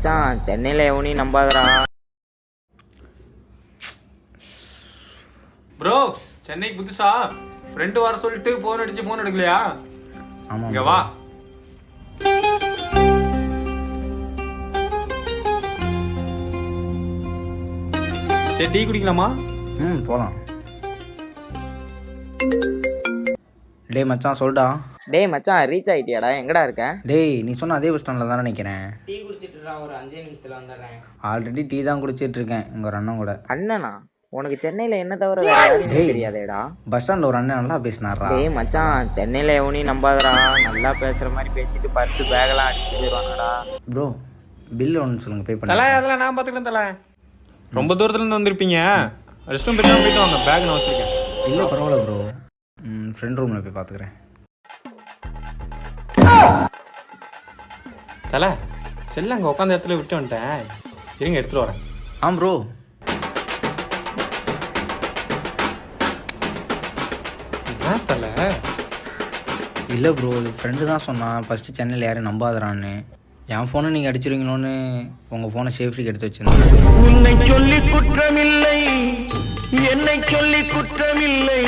மச்சான் சென்னையில் எவனையும் நம்பாதடா. ப்ரோ சென்னைக்கு புதுசா ஃப்ரெண்டு வர சொல்லிட்டு ஃபோன் அடிச்சு ஃபோன் எடுக்கலையா? ஆமாம் இங்க வா. சரி டீ குடிக்கலாமா? போகலாம். டேய் மச்சான் சொல்டா. டேய் மச்சான் ரீச் ஆகிட்டியாடா? எங்கடா இருக்க? டேய் நீ சொன்ன அதே பஸ் ஸ்டாண்டில் தானே நிற்கிறேன். டீ குடிச்சிட்டு ஒரு 5 நிமிஷத்தில் வந்துடுறேன். ஆல்ரெடி டீ தான் குடிச்சிட்டு இருக்கேன் இங்கே ஒரு அண்ணன் கூட. அண்ணனா? உனக்கு சென்னையில் என்ன தவிர வேற யாரையும் தெரியாதேடா? பஸ் ஸ்டாண்டில் ஒரு அண்ணன் நல்லா பேசினாரா? டேய் மச்சான் சென்னையில் எவனையும் நம்பாதடா. நல்லா பேசுகிற மாதிரி பேசிட்டு பர்ஸு பேக்கெல்லாம் அடிச்சுட்டு போயிடுவாங்கடா. ப்ரோ பில்லு ஒன்று சொல்லுங்கள் பே பண்ண. தலை அதெல்லாம் நான் பார்த்துக்கிறேன் தலை. ரொம்ப தூரத்துலேருந்து வந்திருப்பீங்க, ரெஸ்ட் ரூம் போயிட்டு வாங்க, பேக் நான் வச்சுருக்கேன். இல்லை பரவாயில்ல ப்ரோ, ஃப்ரெண்ட் ரூமில் போய் பார்த்துக்கிறேன். தலை செல்ல அங்கே உட்காந்த இடத்துல விட்டு வந்துட்டேன், இருங்க எடுத்துகிட்டு வரேன். ப்ரோ என்ன தலை? இல்லை ப்ரோ ஃப்ரெண்டு தான் சொன்னான் ஃபஸ்ட்டு சென்னையில் யாரும் நம்பாதறான்னு. என் ஃபோனை நீங்கள் அடிச்சிருவீங்களோன்னு உங்கள் ஃபோனை சேஃப்டிக்கு எடுத்து வச்சுருந்தேன். உன்னை சொல்லி குற்றமில்லை, என்னை சொல்லி குற்றமில்லை.